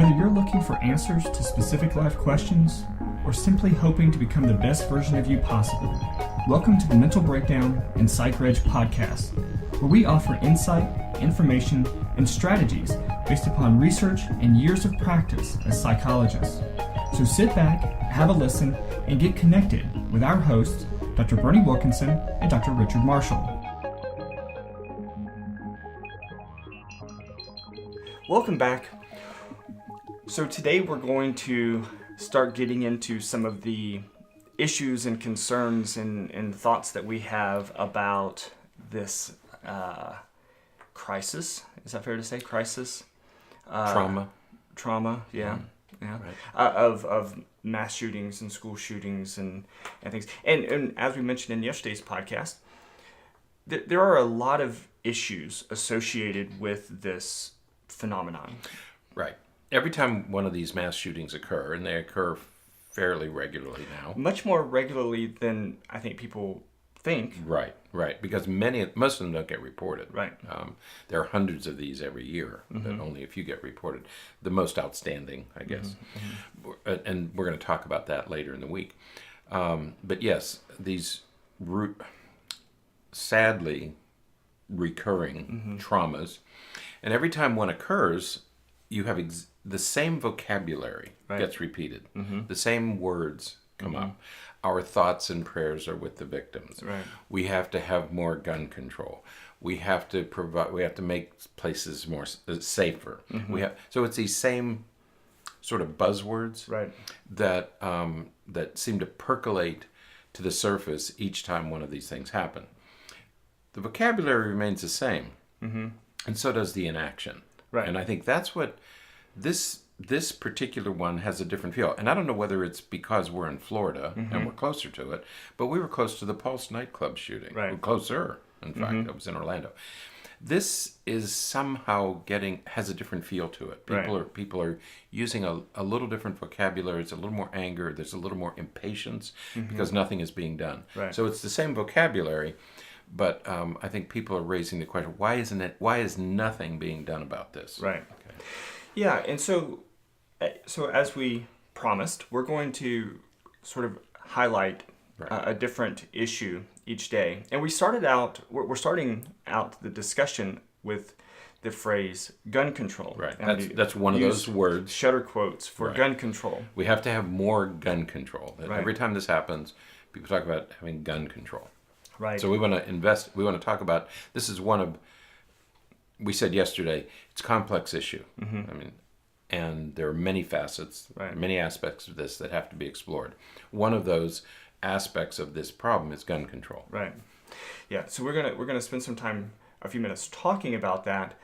Whether you're looking for answers to specific life questions or simply hoping to become the best version of you possible, welcome to the Mental Breakdown and Psychreg podcast, where we offer insight, information, and strategies based upon research and years of practice as psychologists. So sit back, have a listen, and get connected with our hosts, Dr. Berney Wilkinson and Dr. Richard Marshall. Welcome back. So today we're going to start getting into some of the issues and concerns and thoughts that we have about this crisis. Is that fair to say? Crisis? Trauma, yeah. Yeah, right. Of mass shootings and school shootings and things. And as we mentioned in yesterday's podcast, there are a lot of issues associated with this phenomenon. Right. Every time one of these mass shootings occur, and they occur fairly regularly now. Much more regularly than I think people think. Right. Because most of them don't get reported. Right. There are hundreds of these every year, but only a few get reported. The most outstanding, I guess. And we're going to talk about that later in the week. But yes, these sadly recurring traumas. And every time one occurs, you have the same vocabulary gets repeated. The same words come up. Our thoughts and prayers are with the victims. Right. We have to have more gun control. We have to make places more safer. So it's these same sort of buzzwords that seem to percolate to the surface each time one of these things happen. The vocabulary remains the same, and so does the inaction. Right. And I think that's what this particular one has a different feel. And I don't know whether it's because we're in Florida and we're closer to it, but we were close to the Pulse nightclub shooting. Right. We're closer, in fact. It was in Orlando. This is somehow has a different feel to it. People are using a little different vocabulary. It's a little more anger. There's a little more impatience because nothing is being done. Right. So it's the same vocabulary, but I think people are raising the question: why is nothing being done about this? Right. Okay. Yeah, and so as we promised, we're going to sort of highlight a different issue each day. And we're starting out the discussion with the phrase gun control. Right. That's one of those words. Shutter quotes for gun control. We have to have more gun control. Every time this happens, people talk about having gun control. Right. So we want to talk about, this is one of, we said yesterday, it's a complex issue. And there are many facets, many aspects of this that have to be explored. One of those aspects of this problem is gun control. Right. Yeah. So we're gonna spend some time, a few minutes, talking about that.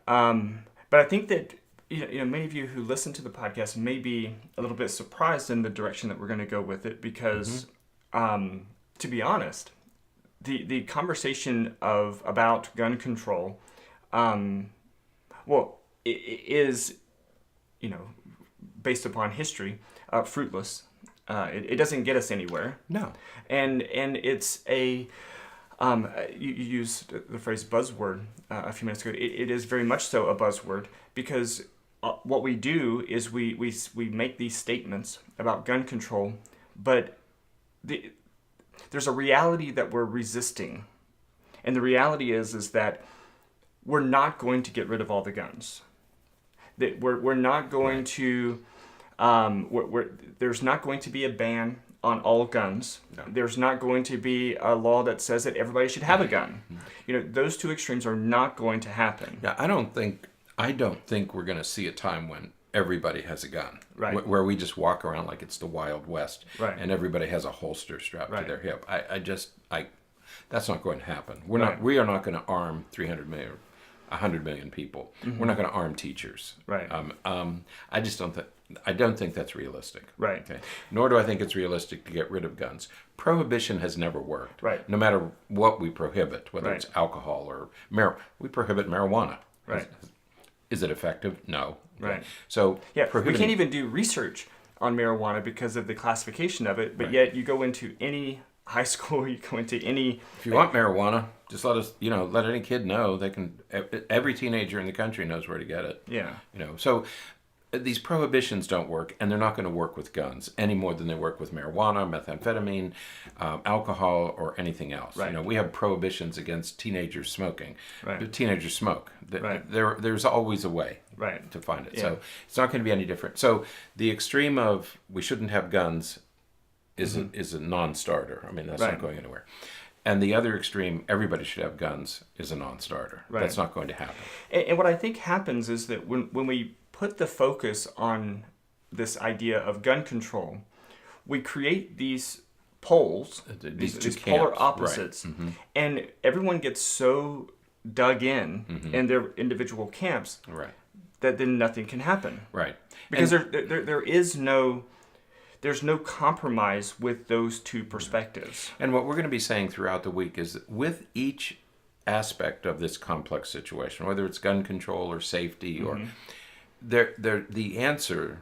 But I think that many of you who listen to the podcast may be a little bit surprised in the direction that we're going to go with it, because, to be honest, the conversation about gun control, is, based upon history, fruitless. It doesn't get us anywhere. No. And it's a, you used the phrase buzzword a few minutes ago. It is very much so a buzzword, because what we do is we make these statements about gun control, but there's a reality that we're resisting. And the reality is that we're not going to get rid of all the guns. That we're not going to, there's not going to be a ban on all guns. No. There's not going to be a law that says that everybody should have a gun. Those two extremes are not going to happen. Yeah, I don't think we're going to see a time when everybody has a gun. Right. Where we just walk around like it's the Wild West. Right. And everybody has a holster strapped to their hip. That's not going to happen. We are not going to arm 300 million, 100 million people. We're not going to arm teachers. Right. I don't think that's realistic. Right. Okay. Nor do I think it's realistic to get rid of guns. Prohibition has never worked. Right. No matter what we prohibit, whether it's alcohol or we prohibit marijuana. Right. Is it effective? No. Okay. Right. So we can't even do research on marijuana because of the classification of it. But yet you go into any high school, you go into any. If you want marijuana, just let any kid know they can. Every teenager in the country knows where to get it. Yeah. So these prohibitions don't work, and they're not going to work with guns any more than they work with marijuana, methamphetamine, alcohol, or anything else. Right. You know, we have prohibitions against teenagers smoking. Right. The teenagers smoke. Right. There's always a way Right. to find it. Yeah. So it's not going to be any different. So the extreme of we shouldn't have guns is a non-starter. I mean, that's Right. not going anywhere. And the other extreme, everybody should have guns, is a non-starter. Right. That's not going to happen. And what I think happens is that when we put the focus on this idea of gun control, we create these poles, these polar camps, opposites, right. and everyone gets so dug in their individual camps Right. that then nothing can happen. Right. Because there's no compromise with those two perspectives. And what we're going to be saying throughout the week is that with each aspect of this complex situation, whether it's gun control or safety or the answer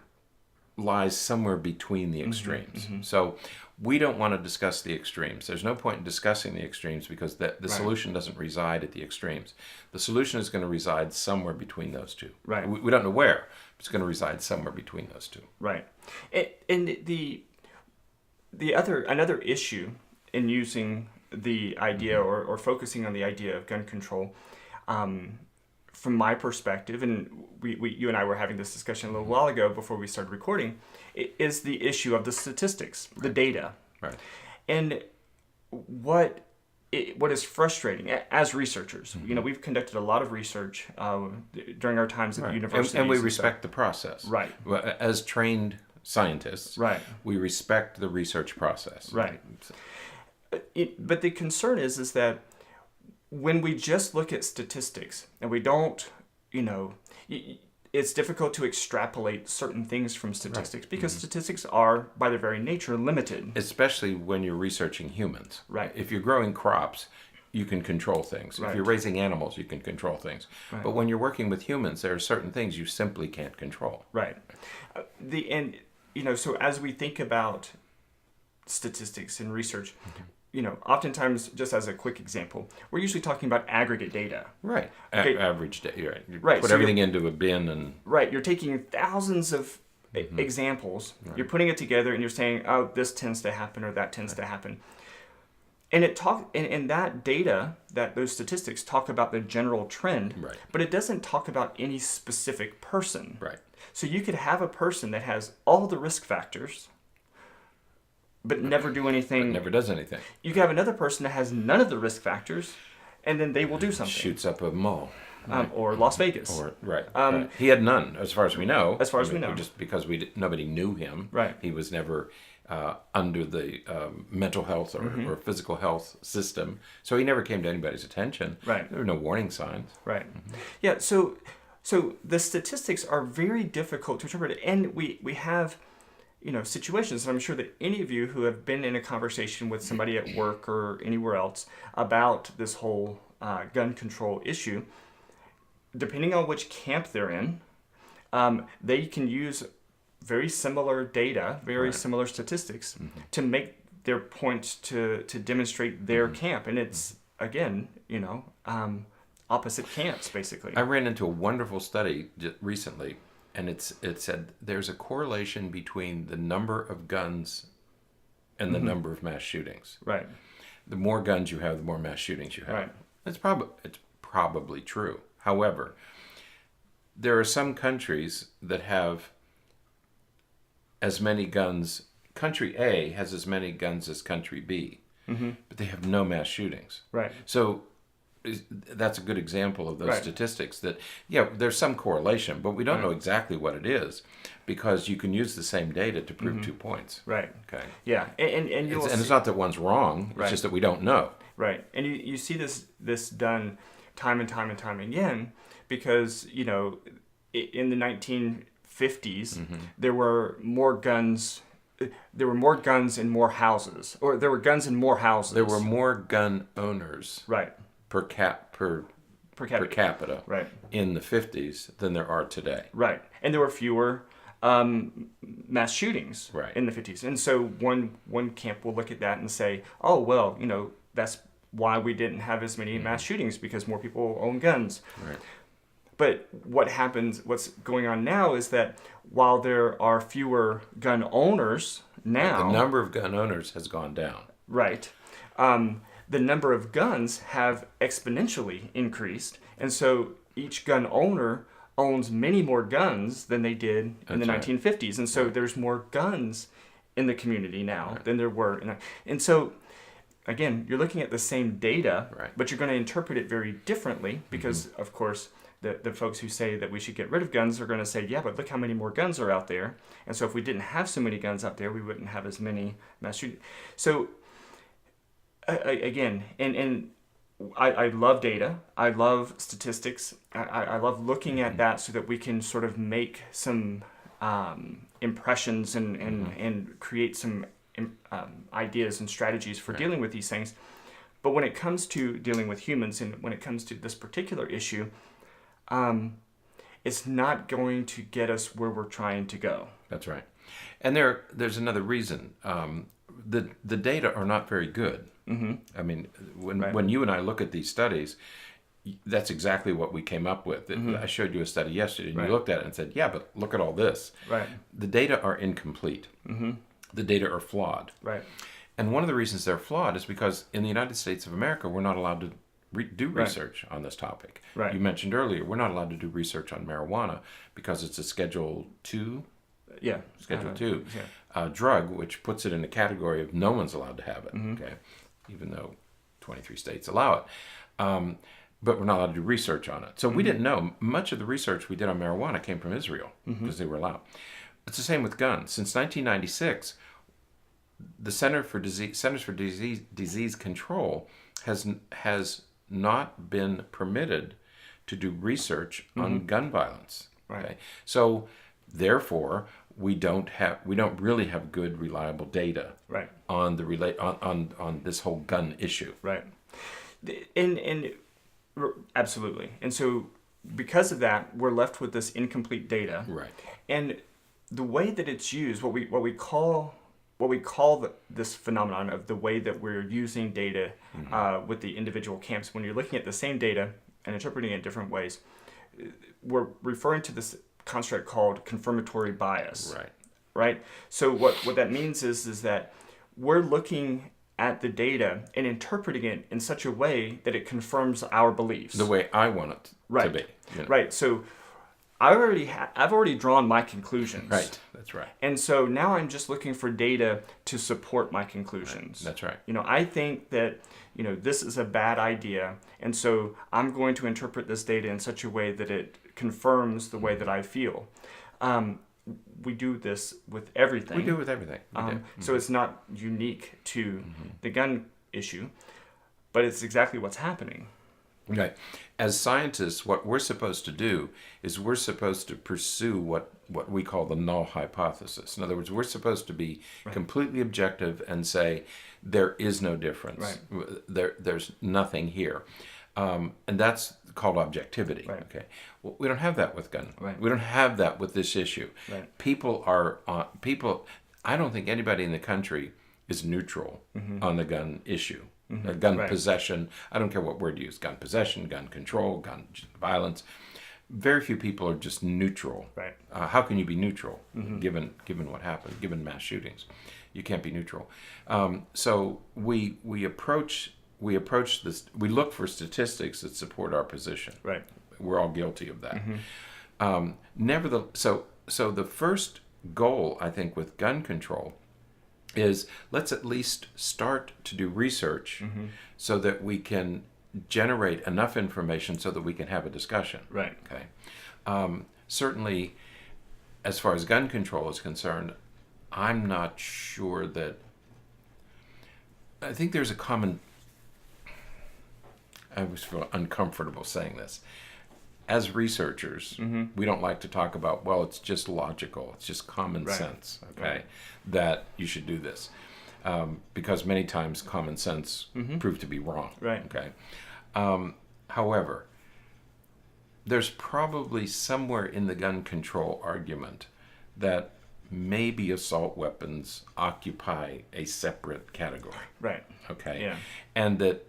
lies somewhere between the extremes. So we don't want to discuss the extremes. There's no point in discussing the extremes because the solution doesn't reside at the extremes. The solution is going to reside somewhere between those two. Right. We don't know where, but it's going to reside somewhere between those two. Right. And another issue in using the idea or focusing on the idea of gun control, from my perspective, and you and I were having this discussion a little while ago before we started recording, is the issue of the statistics, the data. Right. And what is frustrating as researchers, we've conducted a lot of research during our times at the university. And we respect the process. Right. As trained scientists, right. we respect the research process. Right. But the concern is that when we just look at statistics and we don't, it's difficult to extrapolate certain things from statistics because statistics are, by their very nature, limited. Especially when you're researching humans. Right. If you're growing crops, you can control things. Right. If you're raising animals, you can control things. Right. But when you're working with humans, there are certain things you simply can't control. Right. So as we think about statistics and research, oftentimes, just as a quick example, we're usually talking about aggregate data. Right. Okay. Average data. Right. You Right. put So everything into a bin and... Right. You're taking thousands of examples, you're putting it together, and you're saying, oh, this tends to happen or that tends to happen. And and that data, those statistics talk about the general trend, Right. but it doesn't talk about any specific person. Right. So you could have a person that has all the risk factors, but never do anything. Never does anything. You could have another person that has none of the risk factors, and then they will do something. Shoots up a mall. Or Las Vegas. Right. He had none, as far as we know. As far as we know. Just because nobody knew him. Right. He was never under the mental health or physical health system. So he never came to anybody's attention. Right. There were no warning signs. Right. Yeah, so the statistics are very difficult to interpret. And we have, situations, and I'm sure that any of you who have been in a conversation with somebody at work or anywhere else about this whole gun control issue, depending on which camp they're in, they can use very similar data, very similar statistics to make their point to demonstrate their camp. And it's, again, opposite camps, basically. I ran into a wonderful study recently, and it said there's a correlation between the number of guns and the number of mass shootings. Right. The more guns you have, the more mass shootings you have. Right. It's probably true. However, there are some countries that have as many guns. Country A has as many guns as country B, but they have no mass shootings. Right. So that's a good example of those statistics that, there's some correlation, but we don't know exactly what it is because you can use the same data to prove 2 points. Right. Okay. Yeah. And it's not that one's wrong. It's just that we don't know. Right. And you see this done time and time and time again because, in the 1950s, there were more guns in more houses, or there were guns in more houses. There were more gun owners right. per capita right. in the 50s than there are today. Right. And there were fewer mass shootings in the 50s. And so one camp will look at that and say, oh, well, that's why we didn't have as many mass shootings because more people own guns. Right. But what's going on now is that while there are fewer gun owners now... The number of gun owners has gone down. Right. The number of guns have exponentially increased. And so each gun owner owns many more guns than they did in the 1950s. And so there's more guns in the community now than there were. And so, again, you're looking at the same data, but you're going to interpret it very differently because, of course, the folks who say that we should get rid of guns are going to say, yeah, but look how many more guns are out there. And so if we didn't have so many guns out there, we wouldn't have as many mass shootings. So, again, and I love data. I love statistics. I love looking at that so that we can sort of make some impressions and create some ideas and strategies for dealing with these things. But when it comes to dealing with humans and when it comes to this particular issue, it's not going to get us where we're trying to go. That's right. And there's another reason. The data are not very good. I mean, when you and I look at these studies, that's exactly what we came up with. I showed you a study yesterday, and you looked at it and said, yeah, but look at all this. The data are incomplete. The data are flawed. And one of the reasons they're flawed is because in the United States of America, we're not allowed to do research on this topic. You mentioned earlier, we're not allowed to do research on marijuana because it's a Schedule 2 drug, which puts it in the category of no one's allowed to have it, okay, even though 23 states allow it. But we're not allowed to do research on it. So we didn't know. Much of the research we did on marijuana came from Israel because they were allowed. It's the same with guns. Since 1996, the Centers for Disease Control has not been permitted to do research on gun violence. Okay? So therefore, we don't really have good, reliable data on on this whole gun issue. And absolutely. And so because of that, we're left with this incomplete data. And the way that it's used, what we call this phenomenon of the way that we're using data with the individual camps, when you're looking at the same data and interpreting it in different ways, we're referring to this construct called confirmatory bias. So what that means is that we're looking at the data and interpreting it in such a way that it confirms our beliefs. The way I want it to be. You know? So I've already drawn my conclusions. That's right. And so now I'm just looking for data to support my conclusions. That's right. I think that, this is a bad idea. And so I'm going to interpret this data in such a way that it confirms the way that I feel. We do this with everything. We do with everything. So it's not unique to the gun issue, but it's exactly what's happening. Okay. As scientists, what we're supposed to do is we're supposed to pursue what we call the null hypothesis. In other words, we're supposed to be completely objective and say there is no difference. There's nothing here. And that's called objectivity. Okay. Well, we don't have that with gun. We don't have that with this issue. People. I don't think anybody in the country is neutral on the gun issue. Gun possession. I don't care what word you use. Gun possession, gun control, gun violence. Very few people are just neutral. How can you be neutral given what happened? Given mass shootings, you can't be neutral. So we approach this. We look for statistics that support our position. We're all guilty of that. So the first goal, I think, with gun control is let's at least start to do research so that we can generate enough information so that we can have a discussion. Okay. Certainly, as far as gun control is concerned, I'm not sure that. I think there's a common. I always feel uncomfortable saying this. As researchers, we don't like to talk about, well, it's just logical, it's just common sense, okay, that you should do this. Because many times common sense proved to be wrong, okay. However, there's probably somewhere in the gun control argument that maybe assault weapons occupy a separate category. Okay. And that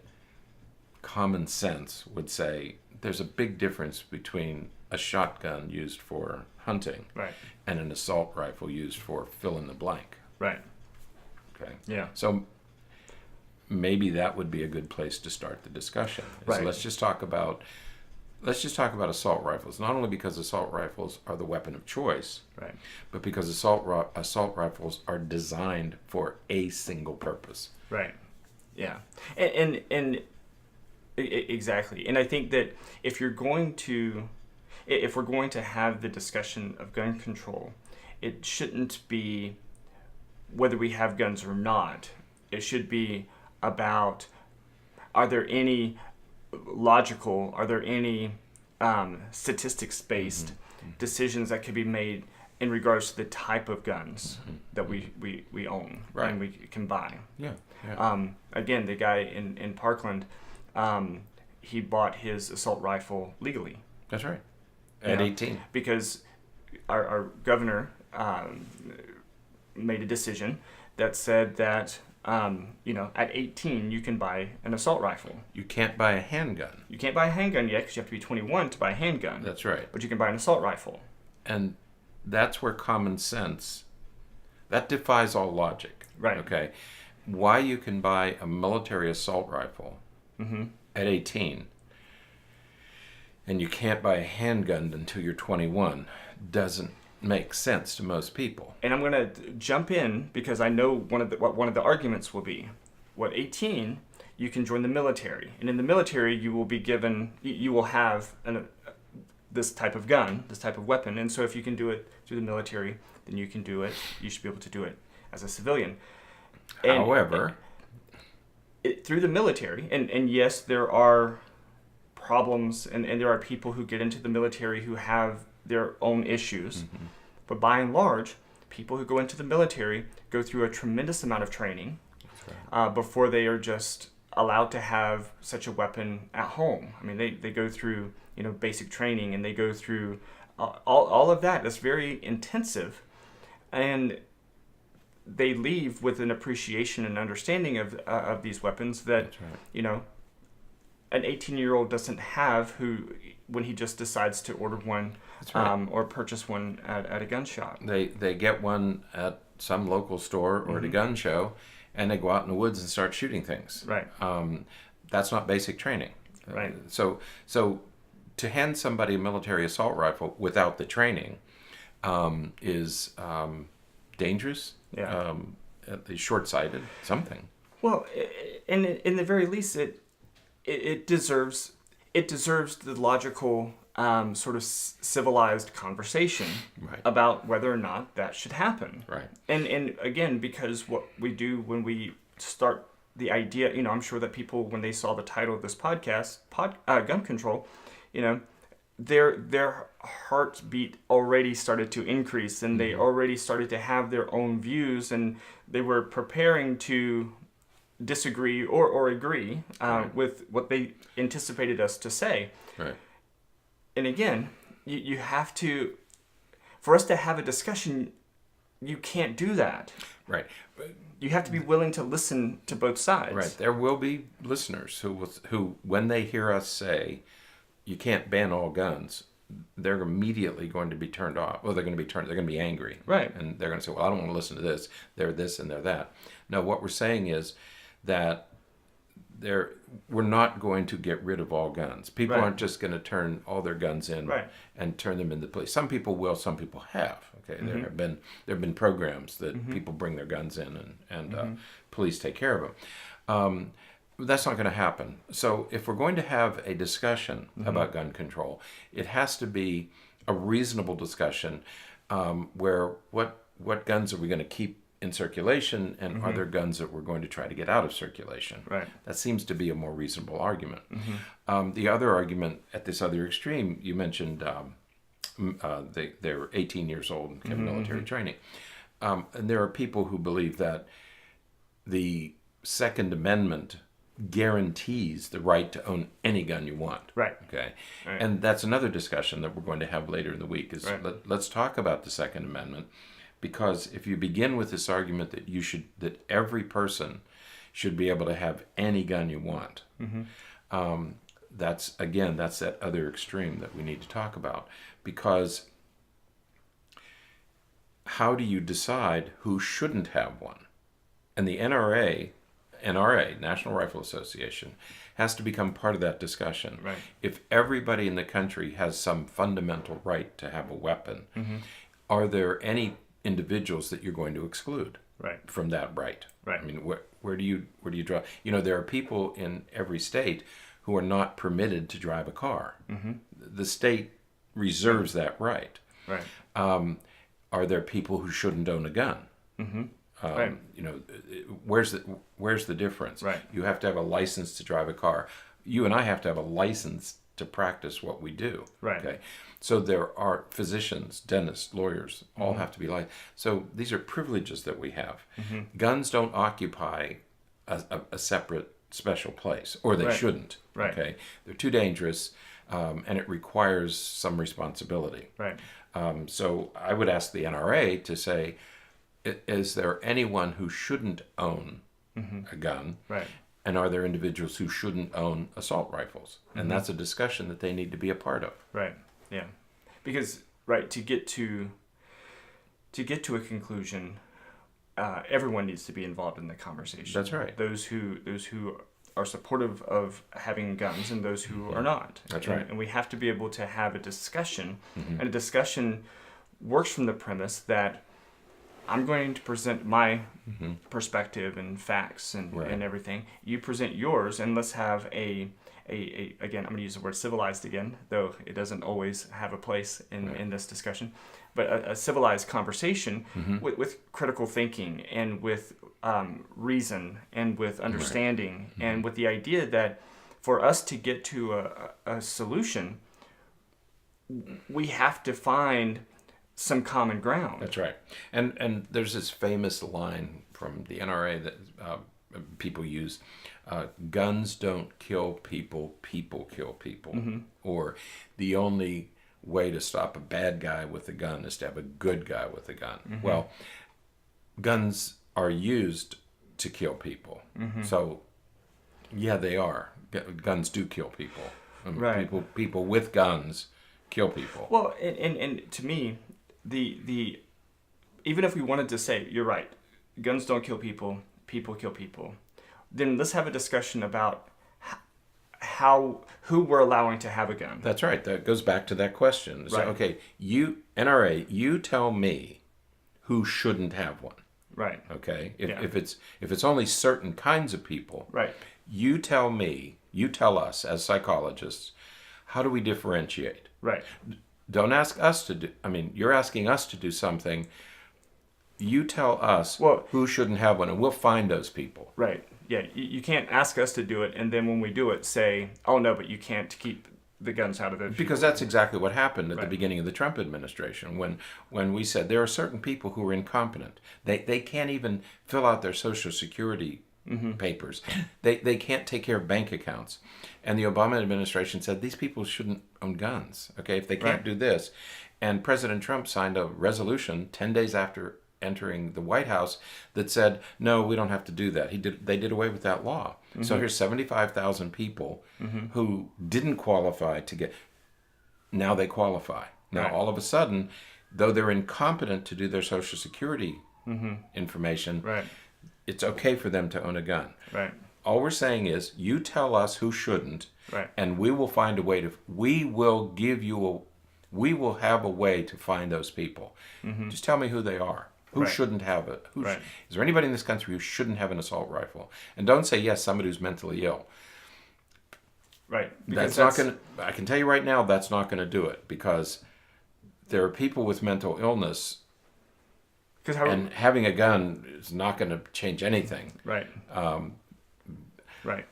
common sense would say, there's a big difference between a shotgun used for hunting, right, and an assault rifle used for fill in the blank. right. Okay. Yeah. So maybe that would be a good place to start the discussion. Right. Let's just talk about assault rifles. Not only because assault rifles are the weapon of choice, Right. but because assault rifles are designed for a single purpose. Right. Yeah. And exactly. And I think that if we're going to have the discussion of gun control, it shouldn't be whether we have guns or not. It should be about, are there any statistics-based decisions that could be made in regards to the type of guns that we own and we can buy. Yeah. Again, the guy in Parkland, he bought his assault rifle legally. That's right. At 18. Because our governor made a decision that said that at 18 you can buy an assault rifle. You can't buy a handgun. You can't buy a handgun yet because you have to be 21 to buy a handgun. That's right. But you can buy an assault rifle. And that's where common sense, that defies all logic. Right. Okay. Why you can buy a military assault rifle at 18 and you can't buy a handgun until you're 21 doesn't make sense to most people. And I'm going to jump in because I know what one of the arguments will be. What 18, you can join the military, and in the military you will have this type of gun, this type of weapon, and so if you can do it through the military, then you can do it. You should be able to do it as a civilian. However, through the military, and yes, there are problems, and there are people who get into the military who have their own issues. But by and large, people who go into the military go through a tremendous amount of training before they are just allowed to have such a weapon at home. I mean, they go through basic training, and they go through all of that. It's very intensive, and they leave with an appreciation and understanding of these weapons that an 18-year-old doesn't have when he just decides to order one or purchase one at a gun shop. They get one at some local store or at a gun show, and they go out in the woods and start shooting things. Right. That's not basic training. Right. So to hand somebody a military assault rifle without the training is dangerous. Yeah. Short-sighted. Something. Well, in the very least, it deserves the logical sort of civilized conversation about whether or not that should happen. Right. And again, because what we do when we start the idea, I'm sure that people, when they saw the title of this podcast, gun control, their heartbeat already started to increase, and they already started to have their own views, and they were preparing to disagree or agree with what they anticipated us to say. Right. And again, you have to, for us to have a discussion, you can't do that. Right. You have to be willing to listen to both sides. Right. There will be listeners who when they hear us say, you can't ban all guns, they're immediately going to be turned off. Well, they're going to be angry. Right. And they're going to say, well, I don't want to listen to this. They're this and they're that. No, what we're saying is that we're not going to get rid of all guns. People aren't just going to turn all their guns in and turn them into police. Some people will, some people have. Okay, there have been programs that people bring their guns in and police take care of them. That's not going to happen. So if we're going to have a discussion about gun control, it has to be a reasonable discussion where what guns are we going to keep in circulation, and are there guns that we're going to try to get out of circulation? Right. That seems to be a more reasonable argument. The other argument at this other extreme, you mentioned they're 18 years old and have military training. And there are people who believe that the Second Amendment guarantees the right to own any gun you want. Right. Okay. Right. And that's another discussion that we're going to have later in the week. Is let's talk about the Second Amendment. Because if you begin with this argument that every person should be able to have any gun you want, that's that other extreme that we need to talk about, because how do you decide who shouldn't have one? And the NRA, National Rifle Association, has to become part of that discussion. Right. If everybody in the country has some fundamental right to have a weapon, are there any individuals that you're going to exclude from that right? Right. I mean, where do you draw? There are people in every state who are not permitted to drive a car. The state reserves that right. Right. Are there people who shouldn't own a gun? Right. Where's the difference? Right. You have to have a license to drive a car. You and I have to have a license to practice what we do. Right. Okay. So there are physicians, dentists, lawyers, all have to be licensed. So these are privileges that we have. Guns don't occupy a separate special place, or they shouldn't. Right. Okay. They're too dangerous, and it requires some responsibility. Right. So I would ask the NRA to say, is there anyone who shouldn't own a gun? Right. And are there individuals who shouldn't own assault rifles? And that's a discussion that they need to be a part of. Right. Yeah. Because to get to a conclusion, everyone needs to be involved in the conversation. That's right. Those who are supportive of having guns and those who are not. That's right. And we have to be able to have a discussion, and a discussion works from the premise that I'm going to present my perspective and facts and everything. You present yours, and let's have again, I'm going to use the word civilized again, though it doesn't always have a place in this discussion, but a civilized conversation with critical thinking and with reason and with understanding and with the idea that for us to get to a solution, we have to find some common ground. That's right. And there's this famous line from the NRA that people use, guns don't kill people, people kill people. Or the only way to stop a bad guy with a gun is to have a good guy with a gun. Well, guns are used to kill people. So, yeah, they are. Guns do kill people. Right. People with guns kill people. Well, and to me, the even if we wanted to say, you're right, guns don't kill people, people kill people, then let's have a discussion about who we're allowing to have a gun. That's right. That goes back to that question. So, okay, NRA, you tell me who shouldn't have one. Right. Okay. If it's only certain kinds of people. Right. You tell us as psychologists, how do we differentiate? Right. Don't ask us to do. I mean, you're asking us to do something. You tell us who shouldn't have one, and we'll find those people. Right. Yeah. You can't ask us to do it, and then when we do it, say, "Oh no, but you can't keep the guns out of it." Because that's exactly what happened at the beginning of the Trump administration, when we said there are certain people who are incompetent. They can't even fill out their Social Security papers. They can't take care of bank accounts. And the Obama administration said these people shouldn't own guns. Okay, if they can't do this. And President Trump signed a resolution 10 days after entering the White House that said, no, we don't have to do that. They did away with that law. So here's 75,000 people who didn't qualify to get, now they qualify. Now all of a sudden, though they're incompetent to do their Social Security information, it's okay for them to own a gun. Right. All we're saying is, you tell us who shouldn't, and we will find a way we will have a way to find those people. Just tell me who they are. Who shouldn't have it? Is there anybody in this country who shouldn't have an assault rifle? And don't say, yes, somebody who's mentally ill. Right. That's not going to, I can tell you right now, that's not going to do it, because there are people with mental illness, and having a gun is not going to change anything. Right. Right.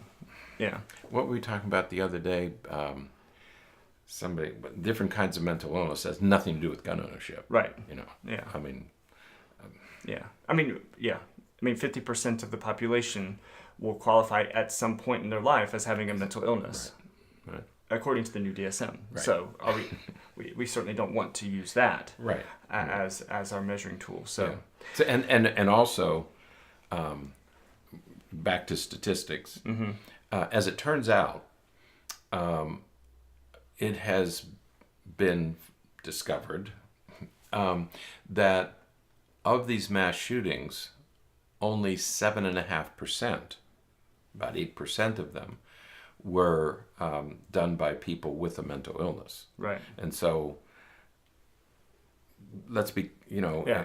Yeah. What were we talking about the other day? Somebody, different kinds of mental illness has nothing to do with gun ownership. Right. Yeah. I mean. Yeah. I mean, 50% of the population will qualify at some point in their life as having a mental illness, right. according to the new DSM. Right. So we certainly don't want to use that as our measuring tool. So and also, back to statistics. As it turns out, it has been discovered that of these mass shootings, only 7.5%, about 8% of them, were done by people with a mental illness. Right. And so, let's be, Yeah.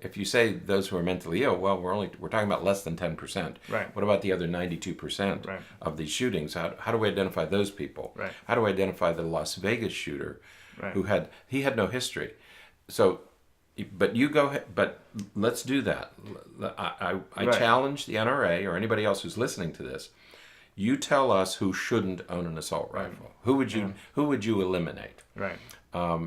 if you say those who are mentally ill, well, we're talking about less than 10%. Right. What about the other 92% Right. of these shootings? How do we identify those people? Right. How do we identify the Las Vegas shooter, Right. who had no history? So, but let's do that. I Right. challenge the NRA or anybody else who's listening to this. You tell us who shouldn't own an assault rifle. Who would you eliminate? Right.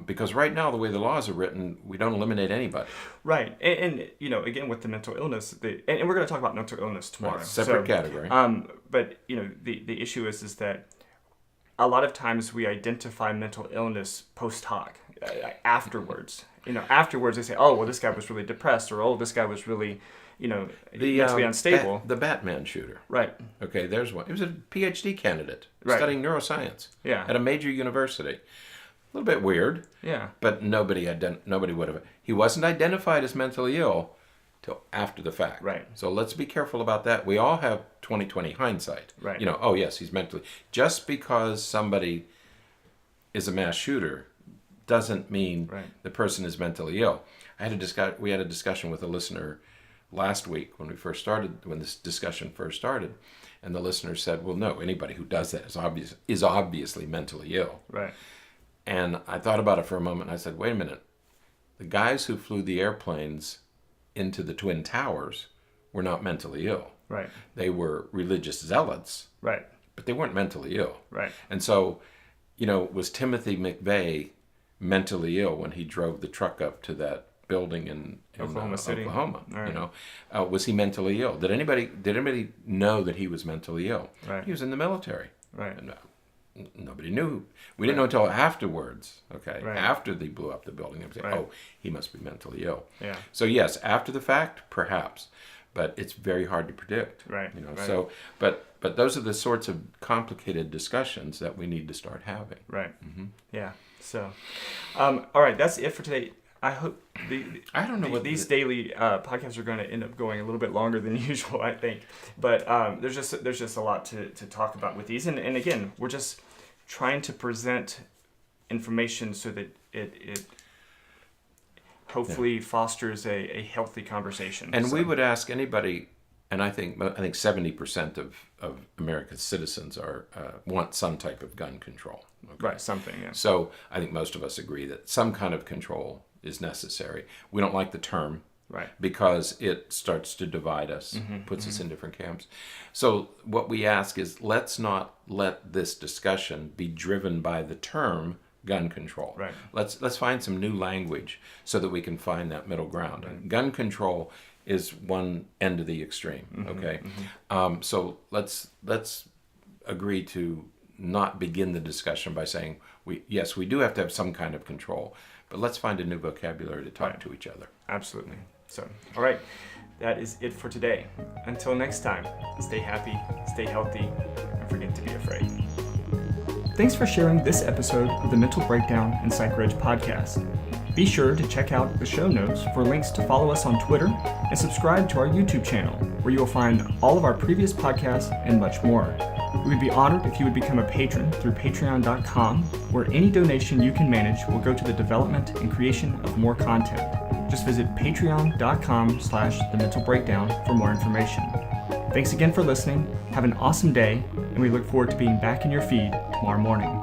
Because right now, the way the laws are written, we don't eliminate anybody. Right. And again, with the mental illness, and we're going to talk about mental illness tomorrow. Right, separate category. But the issue is that a lot of times we identify mental illness post hoc, afterwards. Afterwards they say, oh, well, this guy was really depressed, or oh, this guy was really, mentally unstable. The Batman shooter. Right. Okay, there's one. He was a PhD candidate studying neuroscience at a major university. A little bit weird. Yeah. But nobody would have. He wasn't identified as mentally ill till after the fact. Right. So let's be careful about that. We all have 20/20 hindsight. Right. Oh yes, he's mentally. Just because somebody is a mass shooter doesn't mean the person is mentally ill. We had a discussion with a listener last week when this discussion first started, and the listener said, "Well, no, anybody who does that is obviously mentally ill." Right. And I thought about it for a moment, and I said, wait a minute. The guys who flew the airplanes into the Twin Towers were not mentally ill. Right. They were religious zealots. Right. But they weren't mentally ill. Right. And so, was Timothy McVeigh mentally ill when he drove the truck up to that building in Oklahoma City? Oklahoma? Right. Was he mentally ill? Did anybody know that he was mentally ill? Right. He was in the military. Right. And, nobody knew. We didn't know until afterwards. Okay, Right. After they blew up the building, they would say, "Oh, he must be mentally ill." Yeah. So yes, after the fact, perhaps, but it's very hard to predict. Right. Right. So, but those are the sorts of complicated discussions that we need to start having. Right. Mm-hmm. Yeah. So, all right, that's it for today. I hope I don't know what these daily podcasts are going to end up going a little bit longer than usual, I think. But there's just a lot to talk about with these, and again, we're just trying to present information so that it hopefully fosters a healthy conversation. And we would ask anybody, and I think 70% of America's citizens want some type of gun control. Okay? Right, something. Yeah. So I think most of us agree that some kind of control is necessary. We don't like the term, right, because it starts to divide us, puts us in different camps. So what we ask is, let's not let this discussion be driven by the term gun control. Right. Let's find some new language so that we can find that middle ground. Right. Gun control is one end of the extreme. Okay, so let's agree to not begin the discussion by saying we do have to have some kind of control. But let's find a new vocabulary to talk to each other. Absolutely. So, all right, that is it for today. Until next time, stay happy, stay healthy, and forget to be afraid. Thanks for sharing this episode of the Mental Breakdown and Psychreg podcast. Be sure to check out the show notes for links to follow us on Twitter and subscribe to our YouTube channel, where you will find all of our previous podcasts and much more. We would be honored if you would become a patron through patreon.com, where any donation you can manage will go to the development and creation of more content. Just visit patreon.com/thementalbreakdown for more information. Thanks again for listening. Have an awesome day, and we look forward to being back in your feed tomorrow morning.